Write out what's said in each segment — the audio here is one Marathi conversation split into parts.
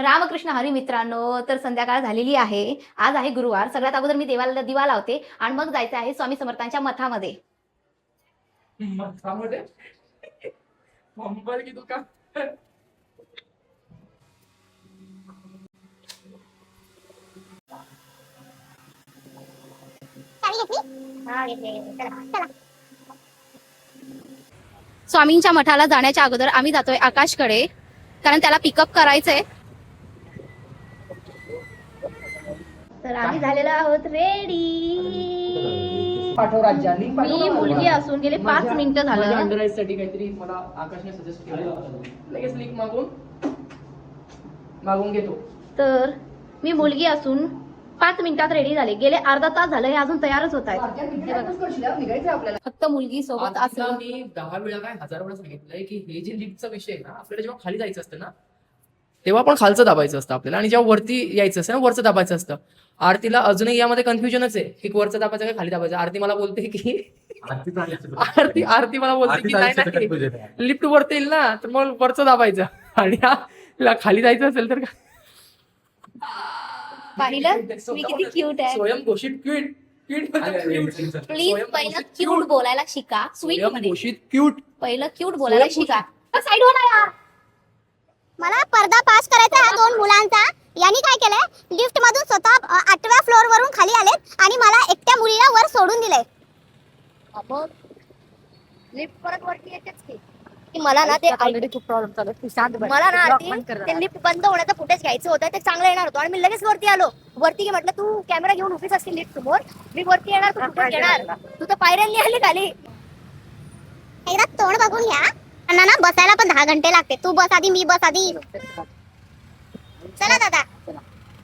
रामकृष्ण हरी मित्रांनो, तर संध्याकाळ झालेली आहे. आज आहे गुरुवार. सगळ्यात अगोदर मी देवाला दिवा लावते आणि मग जायचं आहे स्वामी समर्थांच्या मठामध्ये. मठामध्ये की दुकान स्वामींच्या मठाला जाण्याच्या अगोदर आम्ही जातोय आकाशकडे, कारण त्याला पिकअप करायचंय. तर आम्ही झालेलो आहोत रेडी. पाठव राज्यांनी मी मुलगी असून गेले 5 मिनिटं झालं. अंडरआईज साठी काहीतरी मला आकाशने सजेस्ट केलं. लगेच लिंक मागून घेतो. तर मी मुलगी असून 5 मिनिटात रेडी झाले. गेले अर्धा तास झालं, हे अजून तयारच होत आहेत. फक्त मुलगी सोबत असं. मी 10 वेळा काय 1000 वेळा सांगितलंय की हे जे लिफ्टचा विषय आहे ना, आपल्याला जेव्हा खाली जायचं असतं ना तेव्हा पण खालचं दाबायचं असतं आपल्याला, आणि जेव्हा वरती यायचं असतं ना वरचं दाबायचं असतं. आरतीला अजूनही यामध्ये कन्फ्युजनच आहे की वरचं दाबायचं काय खाली दाबायचं. आरती मला बोलते की आरती मला बोलते की नाही लिफ्ट वरती येईल ना तर मग वरचं दाबायचं, आणि खाली जायचं असेल तर पाहिलं मी किती क्यूट आहे. स्वयं घोषित क्यूट. प्लीज पहिलं क्यूट बोलायला शिका. स्वीट मध्ये घोषित क्यूट. पहिलं क्यूट बोलायला शिका. साईड होणार यार. मला पर्दा पास करायचा आहे 2 मुलांचा. यांनी काय केलंय, लिफ्ट मधून स्वतः 8व्या फ्लोअर वरून खाली आलेत आणि मला एकट्या मुलीला वर सोडून दिलंय. लिफ्ट परत वरती येतेच की मला ना ते ऑलरेडी खूप प्रॉब्लेम चालू आहे. मला ना ते लिफ्ट बंद होण्याचं फुटेज घ्यायचं होतं, ते चांगलं येणार होतं आणि मी लगेच वरती आलो. वरती म्हटलं तू कॅमेरा घेऊन उभीच असतील लिफ्ट समोर, मी वरती येणार, तू फुटेज घेणार. तू तर पायऱ्यांनी आली खाली. एकदा तोंड बघून घ्या. त्यांना ना बसायला पण 10 घंटे लागते. तू बस आधी, मी बस आधी. चला दादा.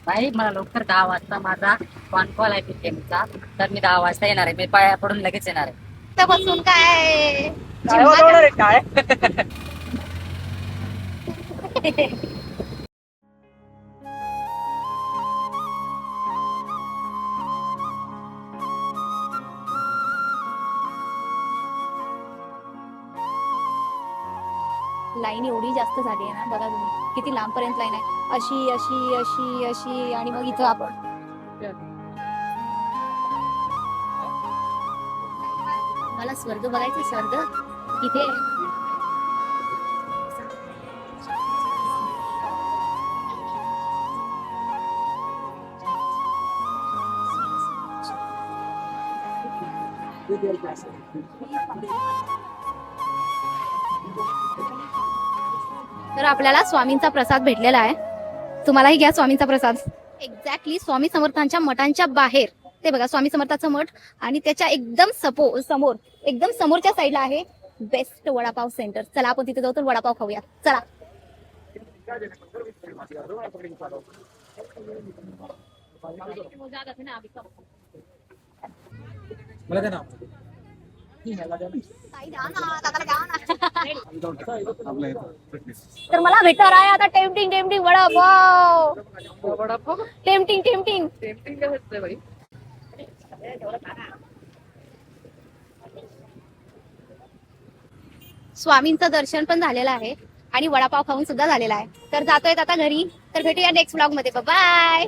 नाही, मला लवकर 10 वाजता माझा कॉन कॉल आहे पीटीएमचा, तर मी 10 वाजता येणार आहे. मी पाया पडून लगेच येणार आहे. तर बसून काय काय लाईन एवढी जास्त झाली आहे ना, बघा तुम्ही किती लांबपर्यंत लाईन आहे. अशी अशी अशी अशी, आणि मग इथं आपण मला स्वर्ग बघायचं. स्वर्ग इथे तर आपल्याला स्वामींचा प्रसाद भेटलेला आहे. तुम्हालाही घ्या स्वामींचा प्रसाद. एक्झॅक्टली स्वामी समर्थांच्या मठांच्या बाहेर ते बघा स्वामी समर्थांचं मठ, आणि त्याच्या एकदम समोर एकदम समोरच्या साईडला आहे बेस्ट वडापाव सेंटर. चला आपण तिथे जाऊ तर वडापाव खाऊया. चला. तर मला भेटणार आहे आता टेम्पटिंग वडापाव. टेम्पटिंग स्वामींचं दर्शन पण झालेलं आहे आणि वडापाव खाऊन सुद्धा झालेला आहे. तर जातोय आता घरी. तर भेटूया नेक्स्ट व्लॉग मध्ये. बाय.